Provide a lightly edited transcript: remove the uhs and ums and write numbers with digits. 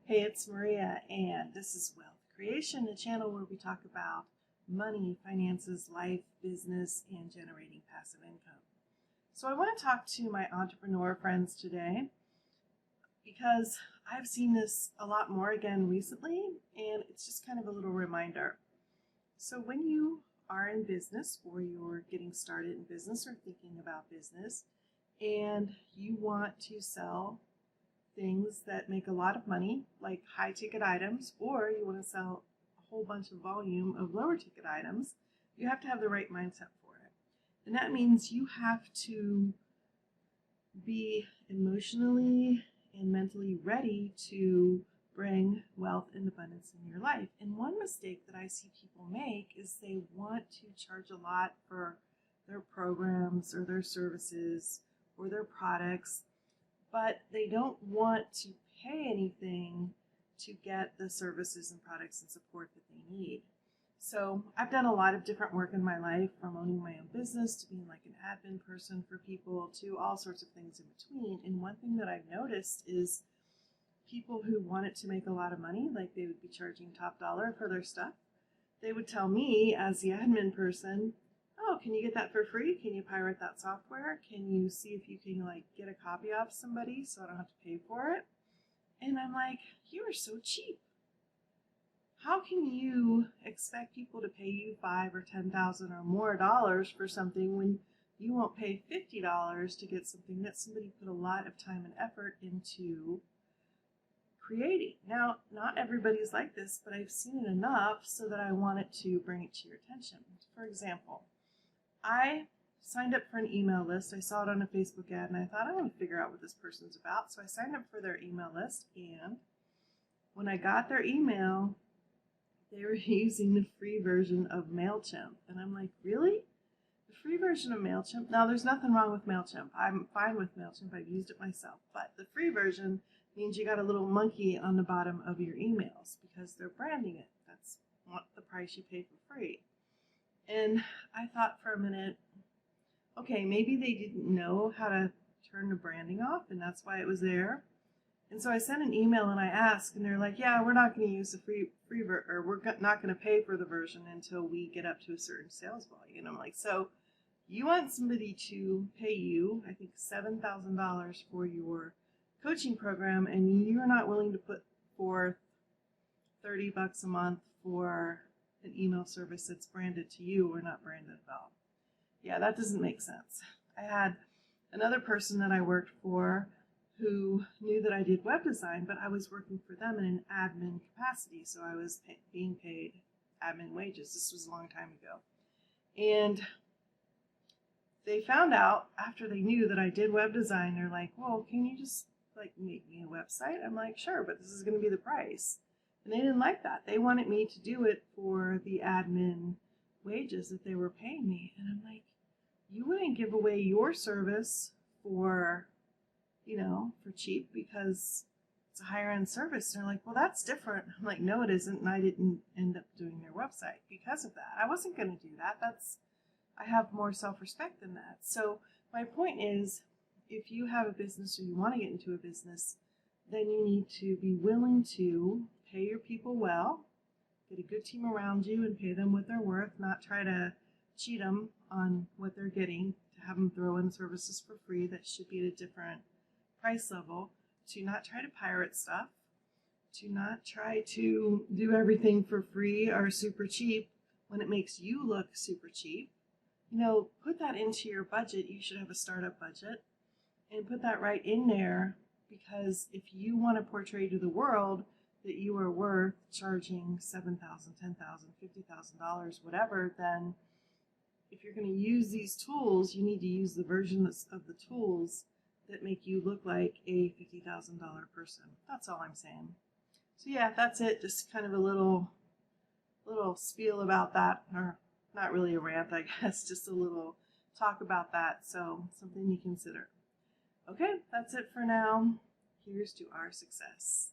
Hey, it's Maria, and this is Wealth Creation, a channel where we talk about money, finances, life, business, and generating passive income. So I want to talk to my entrepreneur friends today because I've seen this a lot more again recently, and it's just kind of a little reminder. So when you are in business or you're getting started in business or thinking about business and you want to sell things that make a lot of money, like high ticket items, or you want to sell a whole bunch of volume of lower ticket items, you have to have the right mindset for it. And that means you have to be emotionally and mentally ready to bring wealth and abundance in your life. And one mistake that I see people make is they want to charge a lot for their programs or their services or their products, but they don't want to pay anything to get the services and products and support that they need. So I've done a lot of different work in my life, from owning my own business to being like an admin person for people to all sorts of things in between. And one thing that I've noticed is people who wanted to make a lot of money, like they would be charging top dollar for their stuff, they would tell me as the admin person, oh, can you get that for free? Can you pirate that software? Can you see if you can like get a copy off somebody so I don't have to pay for it? And I'm like, you are so cheap. How can you expect people to pay you $5,000 or $10,000 or more dollars for something when you won't pay $50 to get something that somebody put a lot of time and effort into creating? Now, not everybody's like this, but I've seen it enough so that I wanted to bring it to your attention. For example, I signed up for an email list. I saw it on a Facebook ad and I thought, I want to figure out what this person's about. So I signed up for their email list, and when I got their email, they were using the free version of MailChimp. And I'm like, really? The free version of MailChimp? Now, there's nothing wrong with MailChimp. I'm fine with MailChimp. I've used it myself. But the free version means you got a little monkey on the bottom of your emails because they're branding it. That's what the price you pay for free. And I thought for a minute, okay, maybe they didn't know how to turn the branding off, and that's why it was there. And so I sent an email and I asked, and they're like, yeah, we're not going to use the or we're not going to pay for the version until we get up to a certain sales volume. And I'm like, so you want somebody to pay you, I think, $7,000 for your coaching program, and you're not willing to put forth $30 a month for an email service that's branded to you or not branded at all. Yeah, that doesn't make sense. I had another person that I worked for who knew that I did web design, but I was working for them in an admin capacity, so I was being paid admin wages. This was a long time ago. And they found out after they knew that I did web design, they're like, well, can you just like make me a website? I'm like, sure, but this is going to be the price. And they didn't like that. They wanted me to do it for the admin wages that they were paying me. And I'm like, you wouldn't give away your service for, for cheap because it's a higher end service. And they're like, well, that's different. I'm like, no, it isn't. And I didn't end up doing their website because of that. I wasn't going to do that. I have more self-respect than that. So my point is, if you have a business or you want to get into a business, then you need to be willing to pay your people well, get a good team around you and pay them what they're worth, not try to cheat them on what they're getting, to have them throw in services for free that should be at a different price level, to not try to pirate stuff, to not try to do everything for free or super cheap when it makes you look super cheap. Put that into your budget. You should have a startup budget and put that right in there, because if you want to portray to the world that you are worth charging $7,000, $10,000, $50,000, whatever, then if you're going to use these tools, you need to use the versions of the tools that make you look like a $50,000 person. That's all I'm saying. So yeah, that's it. Just kind of a little spiel about that, or not really a rant, I guess, just a little talk about that. So something to consider. Okay, that's it for now. Here's to our success.